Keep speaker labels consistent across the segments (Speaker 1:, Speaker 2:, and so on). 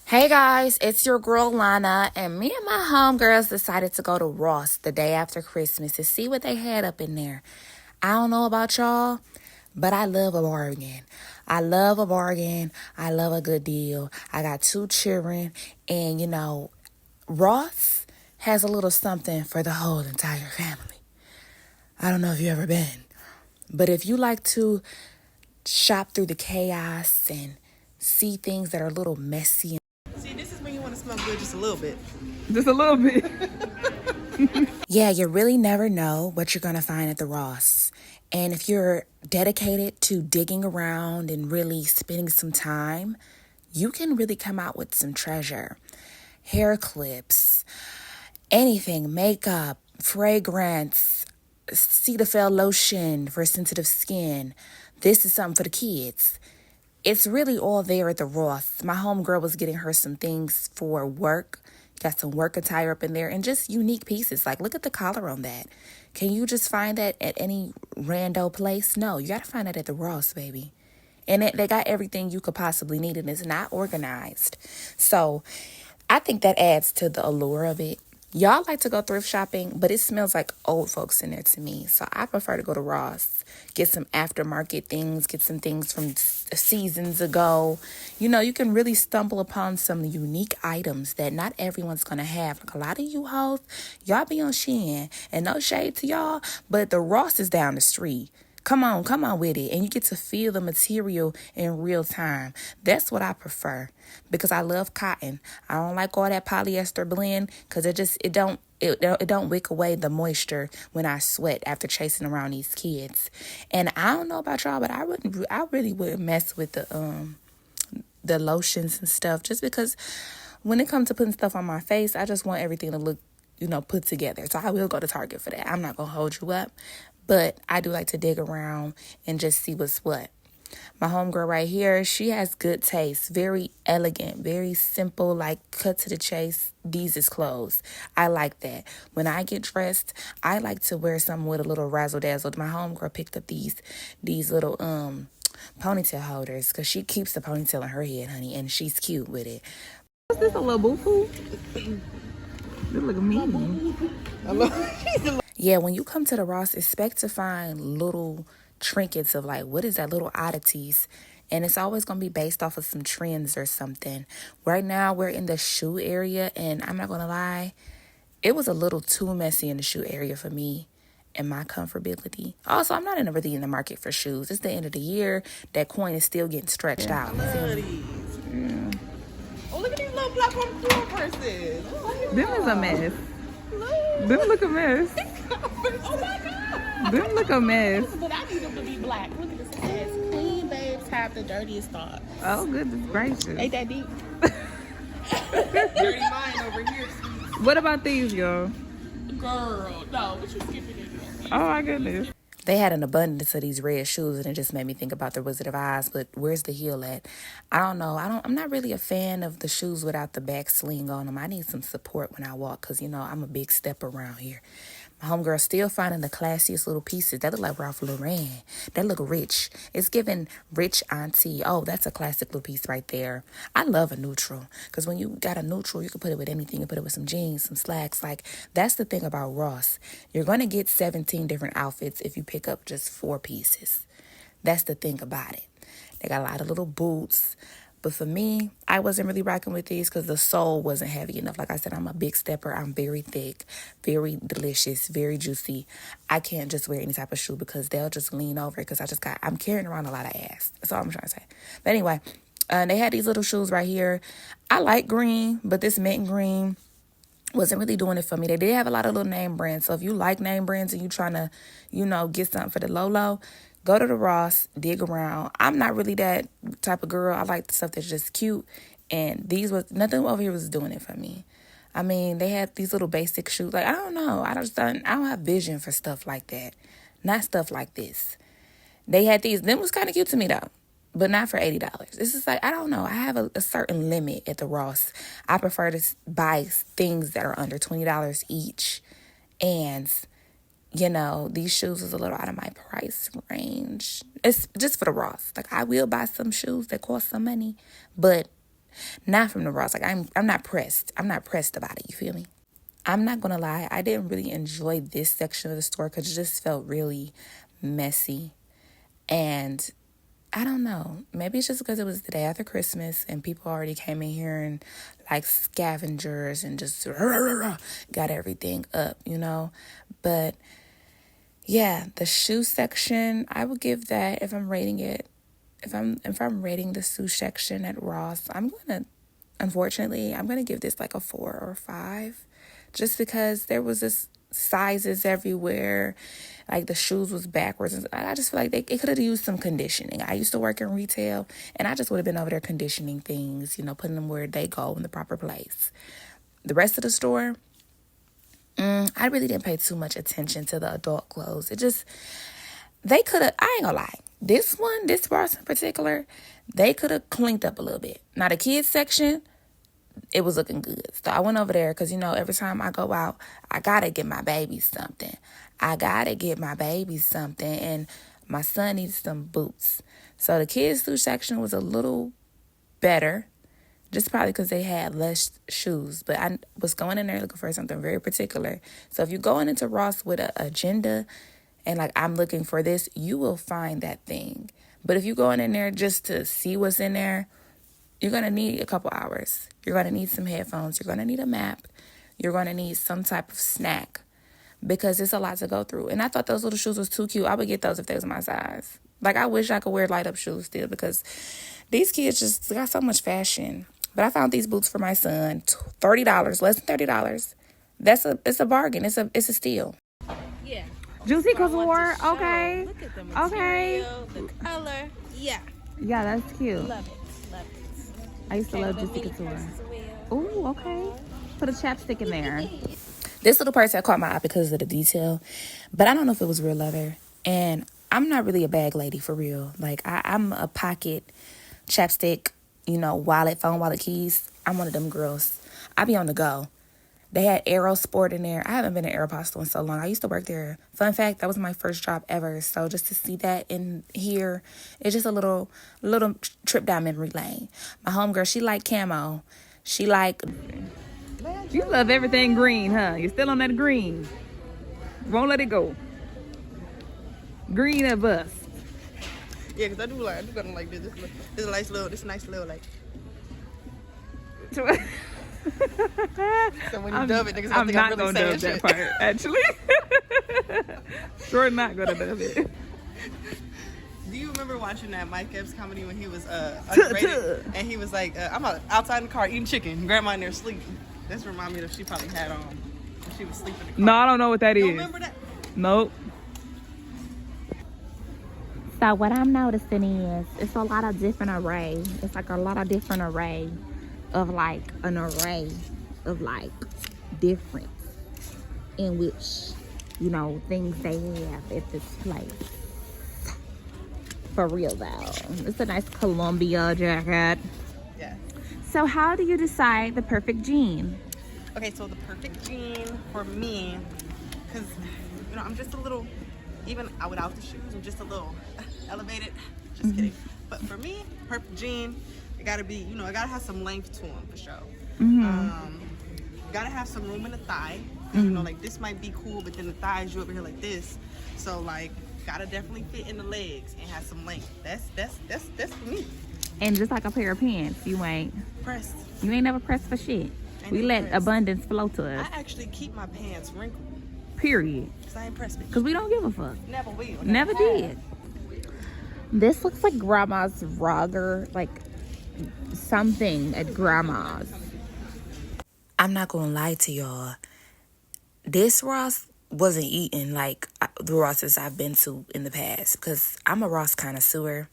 Speaker 1: Hey guys, it's your girl Lana, and me and my homegirls decided to go to Ross the day after Christmas to see what they had up in there. I don't know about y'all, but I love a bargain. I love a bargain. I love a good deal. I got two children, and Ross has a little something for the whole entire family. I don't know if you've ever been, but if you like to shop through the chaos and see things that are a little messy.
Speaker 2: See, this is when you want to smell good just a little bit.
Speaker 3: Just a little bit.
Speaker 1: Yeah, you really never know what you're going to find at the Ross. And if you're dedicated to digging around and really spending some time, you can really come out with some treasure. Hair clips, anything, makeup, fragrance, Cetaphil lotion for sensitive skin. This is something for the kids. It's really all there at the Ross. My homegirl was getting her some things for work. Got some work attire up in there and just unique pieces. Like, look at the collar on that. Can you just find that at any rando place? No, you got to find that at the Ross, baby. And they got everything you could possibly need, and it's not organized. So I think that adds to the allure of it. Y'all like to go thrift shopping, but it smells like old folks in there to me. So I prefer to go to Ross, get some aftermarket things, get some things from seasons ago. You can really stumble upon some unique items that not everyone's going to have. Like a lot of you hoes, y'all be on Shein, and no shade to y'all, but the Ross is down the street. Come on with it. And you get to feel the material in real time. That's what I prefer because I love cotton. I don't like all that polyester blend because it don't wick away the moisture when I sweat after chasing around these kids. And I don't know about y'all, but I really wouldn't mess with the lotions and stuff just because when it comes to putting stuff on my face, I just want everything to look put together. So I will go to Target for that. I'm not going to hold you up. But I do like to dig around and just see what's what. My homegirl right here, she has good taste. Very elegant, very simple, like cut to the chase. These is clothes. I like that. When I get dressed, I like to wear something with a little razzle dazzle. My homegirl picked up these little ponytail holders because she keeps the ponytail in her head, honey, and she's cute with it.
Speaker 3: Is this a little boo-foo? This look mean.
Speaker 1: Yeah, when you come to the Ross, expect to find little trinkets of like, what is that, little oddities. And it's always going to be based off of some trends or something. Right now, we're in the shoe area, and I'm not going to lie, it was a little too messy in the shoe area for me and my comfortability. Also, I'm not really in the market for shoes. It's the end of the year. That coin is still getting stretched out. You feel me?
Speaker 3: Yeah.
Speaker 2: Oh, look at these little black on the floor purses. Oh,
Speaker 3: Them is a mess.
Speaker 2: look.
Speaker 3: Them look a mess.
Speaker 2: Oh my God.
Speaker 3: Them look a mess.
Speaker 2: But I need them to be black. Look at this. It says, clean babes have the dirtiest thoughts.
Speaker 3: Oh, goodness gracious.
Speaker 2: Ain't that deep? Dirty mind over here.
Speaker 3: What about these, y'all?
Speaker 2: Girl, no, but you skipping it.
Speaker 3: Oh, my goodness.
Speaker 1: They had an abundance of these red shoes, and it just made me think about the Wizard of Oz. But where's the heel at? I don't know. I'm not really a fan of the shoes without the back sling on them. I need some support when I walk because, I'm a big step around here. My homegirl still finding the classiest little pieces. That look like Ralph Lauren. That look rich. It's giving rich auntie. Oh, that's a classic little piece right there. I love a neutral because when you got a neutral, you can put it with anything. You put it with some jeans, some slacks. Like, that's the thing about Ross. You're going to get 17 different outfits if you pick up just 4 pieces. That's the thing about it. They got a lot of little boots. But for me, I wasn't really rocking with these because the sole wasn't heavy enough. Like I said, I'm a big stepper. I'm very thick, very delicious, very juicy. I can't just wear any type of shoe because they'll just lean over it because I'm carrying around a lot of ass. That's all I'm trying to say. But anyway, they had these little shoes right here. I like green, but this mint green wasn't really doing it for me. They did have a lot of little name brands. So if you like name brands and you trying to, get something for the low, go to the Ross, dig around. I'm not really that type of girl. I like the stuff that's just cute. And nothing over here was doing it for me. I mean, they had these little basic shoes. Like, I don't know. I don't have vision for stuff like that. Not stuff like this. They had these. Them was kind of cute to me, though. But not for $80. It's just like, I don't know. I have a certain limit at the Ross. I prefer to buy things that are under $20 each. And these shoes is a little out of my price range. It's just for the Ross. Like, I will buy some shoes that cost some money, but Not from the Ross. Like I'm not pressed. I'm not pressed about it. You feel me? I'm not gonna lie. I didn't really enjoy this section of the store because it just felt really messy. And I don't know. Maybe it's just because it was the day after Christmas and people already came in here and like scavengers and just got everything up, you know? But yeah, the shoe section, I would give that, if I'm rating it, if I'm rating the shoe section at Ross, unfortunately, I'm gonna give this like a 4 or 5. Just because there was this sizes everywhere, like the shoes was backwards, and I just feel like it could have used some conditioning. I used to work in retail, and I just would have been over there conditioning things, putting them where they go in the proper place. The rest of the store, I really didn't pay too much attention to the adult clothes. They could have, I ain't gonna lie, this Ross in particular, they could have cleaned up a little bit. Now the kids section, it was looking good. So I went over there because, every time I go out, I got to get my baby something. And my son needs some boots. So the kids' shoe section was a little better, just probably because they had less shoes. But I was going in there looking for something very particular. So if you're going into Ross with an agenda and like, I'm looking for this, you will find that thing. But if you're going in there just to see what's in there, you're going to need a couple hours. You're going to need some headphones. You're going to need a map. You're going to need some type of snack because it's a lot to go through. And I thought those little shoes was too cute. I would get those if they was my size. Like, I wish I could wear light up shoes still because these kids just got so much fashion. But I found these boots for my son, $30, less than $30. It's a bargain. It's a steal.
Speaker 2: Yeah.
Speaker 3: Juicy Couture. Okay.
Speaker 2: Look at the material, the color. Yeah.
Speaker 3: Yeah, that's cute.
Speaker 2: Love it.
Speaker 3: I used to love Juicy Couture. Ooh, okay. Put a chapstick in there.
Speaker 1: This little purse, I caught my eye because of the detail, but I don't know if it was real leather. And I'm not really a bag lady for real. Like, I'm a pocket chapstick, wallet, phone, wallet, keys. I'm one of them girls. I be on the go. They had Aerosport in there. I haven't been to Aeropostale in so long. I used to work there. Fun fact, that was my first job ever. So just to see that in here, it's just a little trip down memory lane. My homegirl, she like camo. She like...
Speaker 3: You love everything green, huh? You're still on that green. Won't let it go. Green or bust.
Speaker 4: Yeah, because I do kind of like this. This is a nice little like. So when you dub it, niggas
Speaker 3: I'm
Speaker 4: think
Speaker 3: not
Speaker 4: I'm really
Speaker 3: gonna
Speaker 4: saying
Speaker 3: dub that
Speaker 4: shit.
Speaker 3: part, actually. Sure not gonna dub it.
Speaker 4: Do you remember watching that Mike Epps comedy when he was underrated? And he was like, I'm outside in the car eating chicken. Grandma in there sleeping. This reminds me of she probably had on when she was sleeping in the car.
Speaker 3: No, I don't know what that is.
Speaker 4: You remember that?
Speaker 3: Nope.
Speaker 1: So what I'm noticing is it's a lot of different array. It's like a lot of different array of like an array of like difference in which, things they have at this place. For real though. It's a nice Columbia jacket.
Speaker 4: Yeah.
Speaker 1: So how do you decide the perfect jean?
Speaker 4: Okay, so the perfect jean for me, because, I'm just a little, even without the shoes, I'm just a little elevated. Just kidding. But for me, perfect jean, it gotta be, it gotta have some length to them for sure. Gotta have some room in the thigh. Like this might be cool, but then the thighs, you over here like this. So like, gotta definitely fit in the legs and have some length. That's for me.
Speaker 1: And just like a pair of pants, you ain't
Speaker 4: Pressed.
Speaker 1: never pressed for shit. We
Speaker 4: never
Speaker 1: let
Speaker 4: pressed.
Speaker 1: abundance flow to us.
Speaker 4: I actually keep my pants wrinkled
Speaker 1: Period.
Speaker 4: because I ain't pressed it.
Speaker 1: Because we don't give a fuck.
Speaker 4: Never will.
Speaker 1: Never
Speaker 4: have.
Speaker 1: did. This looks like grandma's Roger, like something at grandma's. I'm not gonna lie to y'all. This Ross wasn't eating like the Rosses I've been to in the past because I'm a Ross connoisseur.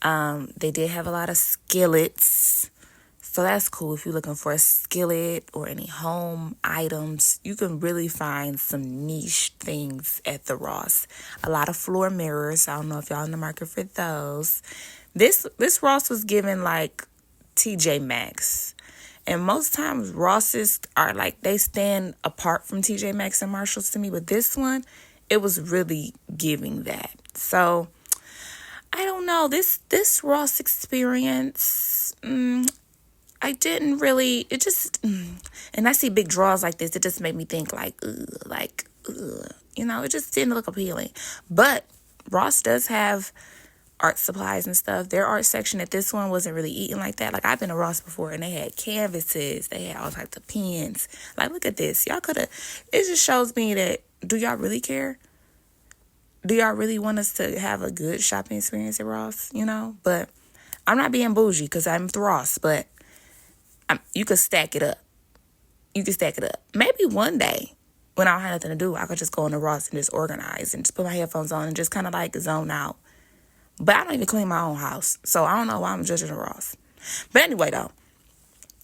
Speaker 1: They did have a lot of skillets. So that's cool. If you're looking for a skillet or any home items, you can really find some niche things at the Ross. A lot of floor mirrors. I don't know if y'all in the market for those. This Ross was given like TJ Maxx. And most times Rosses are like, they stand apart from TJ Maxx and Marshalls to me. But this one, it was really giving that. So I don't know. This Ross experience, I didn't really, it just, and I see big draws like this, it just made me think like, ugh. You know, it just didn't look appealing. But Ross does have art supplies and stuff. Their art section at this one wasn't really eating like that. Like, I've been to Ross before and they had canvases, they had all types of pens. Like, look at this. Y'all could have, it just shows me that, do y'all really care? Do y'all really want us to have a good shopping experience at Ross? You know? But I'm not being bougie because I'm with Ross, but you could stack it up. You could stack it up. Maybe one day when I don't have nothing to do, I could just go into Ross and just organize and just put my headphones on and just kind of like zone out. But I don't even clean my own house, so I don't know why I'm judging Ross. But anyway, though,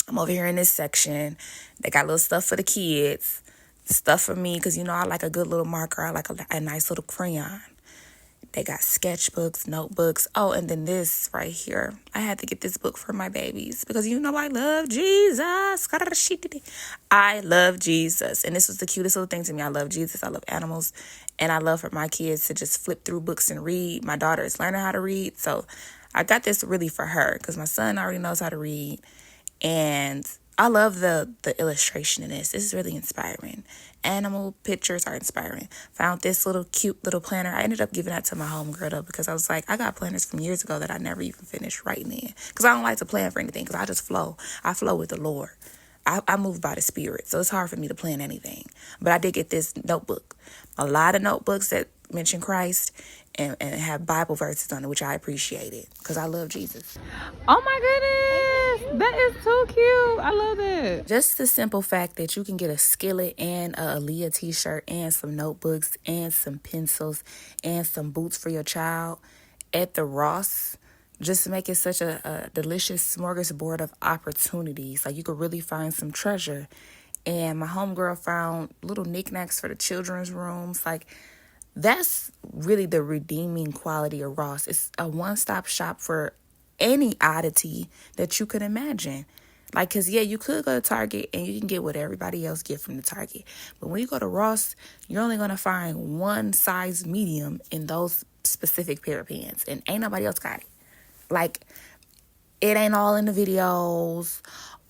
Speaker 1: I'm over here in this section. They got little stuff for the kids, stuff for me, because, you know, I like a good little marker. I like a nice little crayon. They got sketchbooks, notebooks. Oh, and then this right here. I had to get this book for my babies because, you know, I love Jesus. I love Jesus. And this was the cutest little thing to me. I love Jesus. I love animals. And I love for my kids to just flip through books and read. My daughter is learning how to read. So I got this really for her because my son already knows how to read. And I love the illustration in this. This is really inspiring. Animal pictures are inspiring. Found this little cute little planner. I ended up giving that to my homegirl though because I was like, I got planners from years ago that I never even finished writing in. Because I don't like to plan for anything because I just flow. I flow with the Lord. I move by the Spirit. So it's hard for me to plan anything. But I did get this notebook. A lot of notebooks that mention Christ and have Bible verses on it, which I appreciated because I love Jesus.
Speaker 3: Oh my goodness, that is so cute. I love it.
Speaker 1: Just the simple fact that you can get a skillet and a Aaliyah t-shirt and some notebooks and some pencils and some boots for your child at the Ross just make it such a delicious smorgasbord of opportunities. Like, you could really find some treasure. And my homegirl found little knickknacks for the children's rooms. Like, that's really the redeeming quality of Ross. It's a one-stop shop for any oddity that you could imagine. Like, because, yeah, you could go to Target and you can get what everybody else get from the Target. But when you go to Ross, you're only going to find one size medium in those specific pair of pants. And ain't nobody else got it. Like, it ain't all in the videos,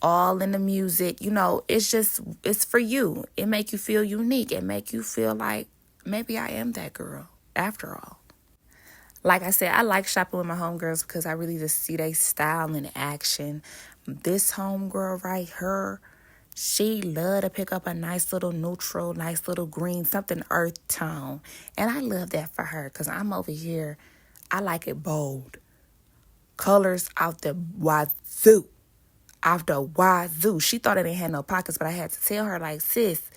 Speaker 1: all in the music. You know, it's for you. It make you feel unique. It make you feel like, maybe I am that girl after all. Like I said, I like shopping with my homegirls because I really just see they style in action. This homegirl right here, she love to pick up a nice little neutral, nice little green, something earth tone. And I love that for her because I'm over here. I like it bold. Colors out the wazoo. Out the wazoo. She thought it didn't have no pockets, but I had to tell her, like, sis,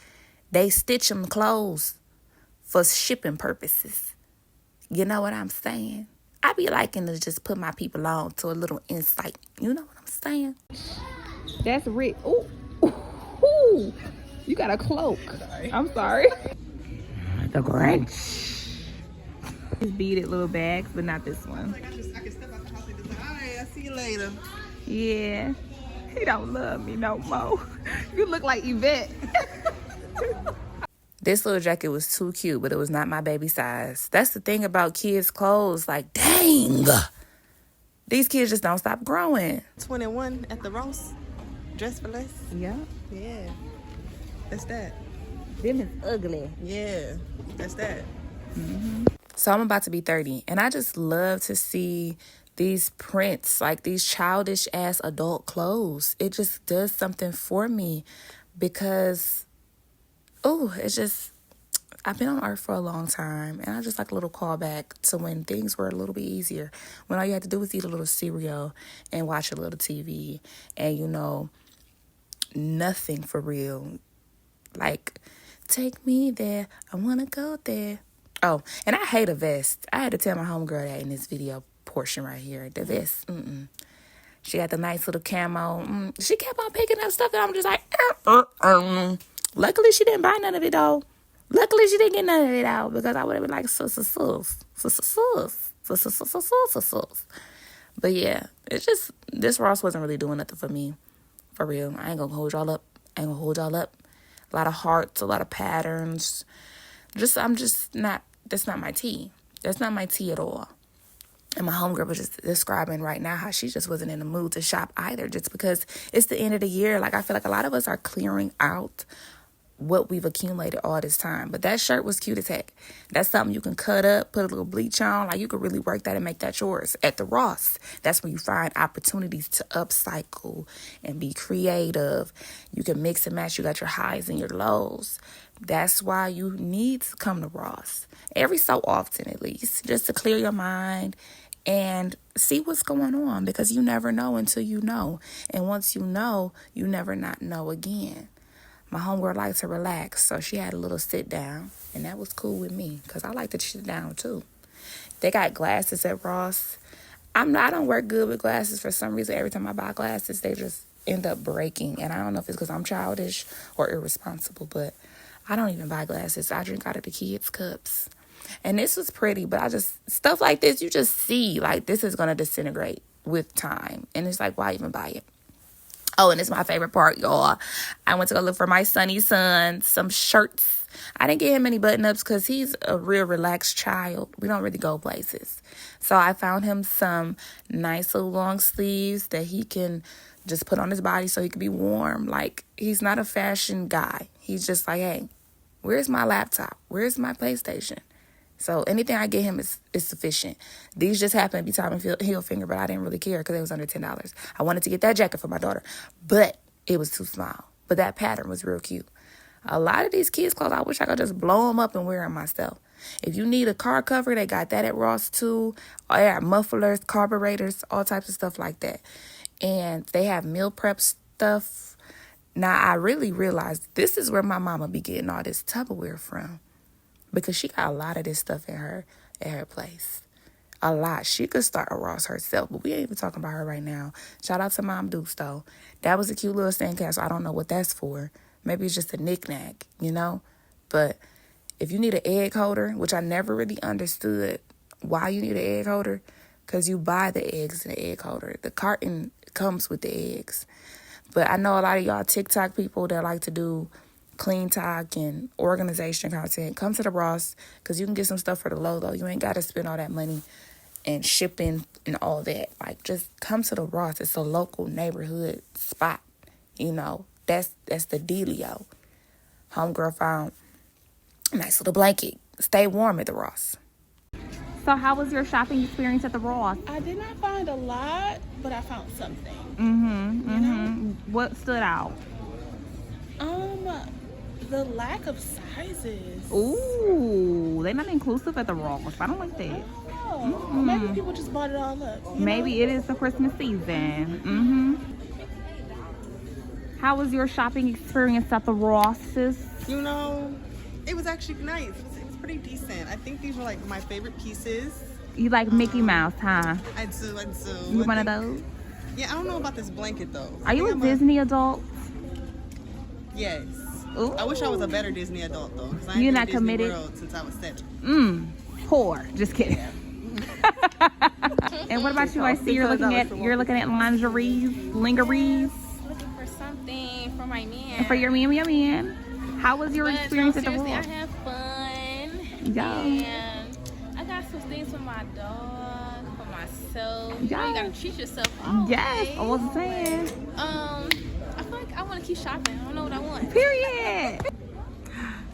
Speaker 1: they stitch them clothes for shipping purposes. You know what I'm saying? I be liking to just put my people on to a little insight. You know what I'm saying?
Speaker 3: That's rich. Ooh. Ooh. You got a cloak. I'm sorry.
Speaker 1: The Grinch.
Speaker 3: These beaded little bags, but not this one.
Speaker 4: I can step out the house and just like, all right, I'll see you later.
Speaker 3: Yeah. He don't love me no more. You look like Yvette.
Speaker 1: This little jacket was too cute, but it was not my baby size. That's the thing about kids' clothes. Like, dang. These kids just don't stop growing.
Speaker 4: 21 at the Ross. Dress for less.
Speaker 3: Yeah.
Speaker 4: Yeah. That's that.
Speaker 3: Them is ugly.
Speaker 4: Yeah. That's that.
Speaker 1: So I'm about to be 30, and I just love to see these prints, like these childish ass adult clothes. It just does something for me because, it's just, I've been on earth for a long time, and I just like a little callback to when things were a little bit easier, when all you had to do was eat a little cereal and watch a little TV, and, you know, nothing for real. Like, take me there, I want to go there. Oh, and I hate a vest. I had to tell my homegirl that in this video portion right here. The vest, She had the nice little camo. She kept on picking up stuff, and I'm just like, Luckily, she didn't buy none of it, though. Luckily, she didn't get none of it out, because I would have been like, But yeah, it's just, this Ross wasn't really doing nothing for me, for real. I ain't gonna hold y'all up. A lot of hearts, a lot of patterns. That's not my tea. That's not my tea at all. And my homegirl was just describing right now how she just wasn't in the mood to shop either, just because it's the end of the year. Like, I feel like a lot of us are clearing out what we've accumulated all this time. But that shirt was cute as heck. That's something you can cut up, put a little bleach on. Like, you could really work that and make that yours. At the Ross, that's where you find opportunities to upcycle and be creative. You can mix and match. You got your highs and your lows. That's why you need to come to Ross every so often, at least, just to clear your mind and see what's going on, because you never know until you know. And once you know, you never not know again. My homegirl likes to relax, so she had a little sit down, and that was cool with me, because I like to sit down too. They got glasses at Ross. I don't work good with glasses for some reason. Every time I buy glasses, they just end up breaking, and I don't know if it's because I'm childish or irresponsible, but I don't even buy glasses. I drink out of the kids' cups. And this was pretty, but stuff like this, you just see, like, this is going to disintegrate with time, and it's like, why even buy it? Oh, and it's my favorite part, y'all. I went to go look for my sonny son some shirts. I didn't get him any button-ups because he's a real relaxed child. We don't really go places. So I found him some nice little long sleeves that he can just put on his body so he can be warm. Like, he's not a fashion guy. He's just like, hey, where's my laptop? Where's my PlayStation? So anything I get him is sufficient. These just happened to be Tommy Hilfiger, but I didn't really care because it was under $10. I wanted to get that jacket for my daughter, but it was too small. But that pattern was real cute. A lot of these kids' clothes, I wish I could just blow them up and wear them myself. If you need a car cover, they got that at Ross too. Air mufflers, carburetors, all types of stuff like that. And they have meal prep stuff. Now, I really realized this is where my mama be getting all this Tupperware from, because she got a lot of this stuff at her place. A lot. She could start a Ross herself, but we ain't even talking about her right now. Shout out to Mom Dukes, though. That was a cute little sandcastle. I don't know what that's for. Maybe it's just a knick-knack, you know? But if you need an egg holder, which I never really understood why you need an egg holder, because you buy the eggs in the egg holder. The carton comes with the eggs. But I know a lot of y'all TikTok people that like to do clean talk and organization content. Come to the Ross, because you can get some stuff for the low, though. You ain't got to spend all that money and shipping and all that. Like, just come to the Ross. It's a local neighborhood spot, you know. That's the dealio. Homegirl found a nice little blanket. Stay warm at the Ross.
Speaker 3: So how was your shopping experience at the Ross?
Speaker 2: I did not find a lot, but I found something.
Speaker 3: What stood out?
Speaker 2: The lack of sizes.
Speaker 3: Ooh, they're not inclusive at the Ross. I don't like that.
Speaker 2: Oh, maybe people just bought it all up.
Speaker 3: Maybe it is the Christmas season. How was your shopping experience at the Rosses?
Speaker 4: You know, it was actually nice. It was pretty decent. I think these were like my favorite pieces.
Speaker 3: You like Mickey Mouse, huh?
Speaker 4: I do.
Speaker 3: You one of those?
Speaker 4: Yeah, I don't know about this blanket though.
Speaker 3: Are you a Disney adult?
Speaker 4: Yes.
Speaker 3: Ooh.
Speaker 4: I wish I was a better Disney adult though, because I ain't
Speaker 3: You're
Speaker 4: been
Speaker 3: not
Speaker 4: to Disney
Speaker 3: committed?
Speaker 4: World since I was 7.
Speaker 3: Poor. Just kidding. And what about you? I see you're looking at lingeries.
Speaker 5: Looking for something for my man.
Speaker 3: For your man. How was your experience at the
Speaker 5: seriously,
Speaker 3: Ross?
Speaker 5: I had fun.
Speaker 3: Yeah.
Speaker 5: And I got some things for my dog, for myself. You know,
Speaker 3: Yeah.
Speaker 5: you gotta treat yourself always.
Speaker 3: Yes, I wasn't saying.
Speaker 5: I feel like I want to keep shopping. I don't know what I want.
Speaker 3: Period.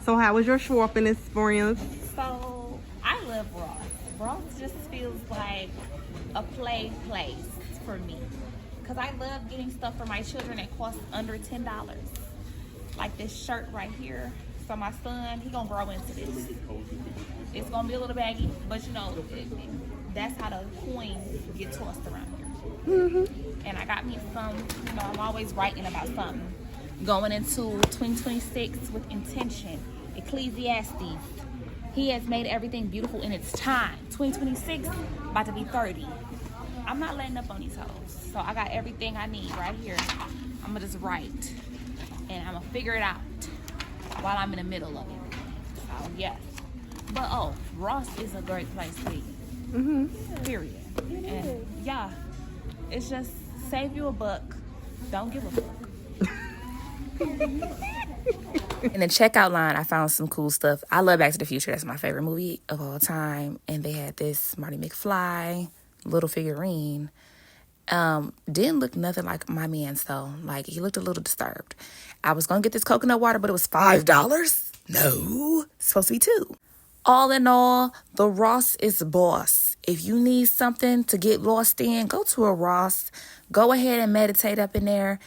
Speaker 4: So how was your shopping experience?
Speaker 6: So I love Ross. Ross just feels like a play place for me, because I love getting stuff for my children that costs under $10. Like this shirt right here. So my son, he gonna grow into this. It's gonna be a little baggy, but you know, that's how the coins get tossed around here. And I got me some, you know, I'm always writing about something. Going into 2026 with intention. Ecclesiastes. He has made everything beautiful in its time. 2026, about to be 30. I'm not letting up on these hoes. So I got everything I need right here. I'm gonna just write. And I'm gonna figure it out while I'm in the middle of it. So yes. But Ross is a great place to be. Period. And yeah, it's just save you a buck. Don't give a fuck.
Speaker 1: In the checkout line, I found some cool stuff. I love Back to the Future. That's my favorite movie of all time. And they had this Marty McFly. little figurine. Didn't look nothing like my man's though. Like, he looked a little disturbed. I was gonna get this coconut water, but it was $5. No, it's supposed to be $2. All in all, the Ross is boss. If you need something to get lost in, go to a Ross. Go ahead and meditate up in there.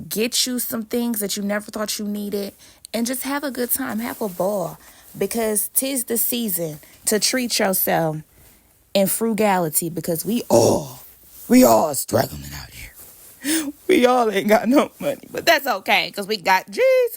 Speaker 1: Get you some things that you never thought you needed. And just have a good time. Have a ball. Because 'tis the season to treat yourself in frugality. Because we all struggling out here. We all ain't got no money. But that's okay. Because we got Jesus.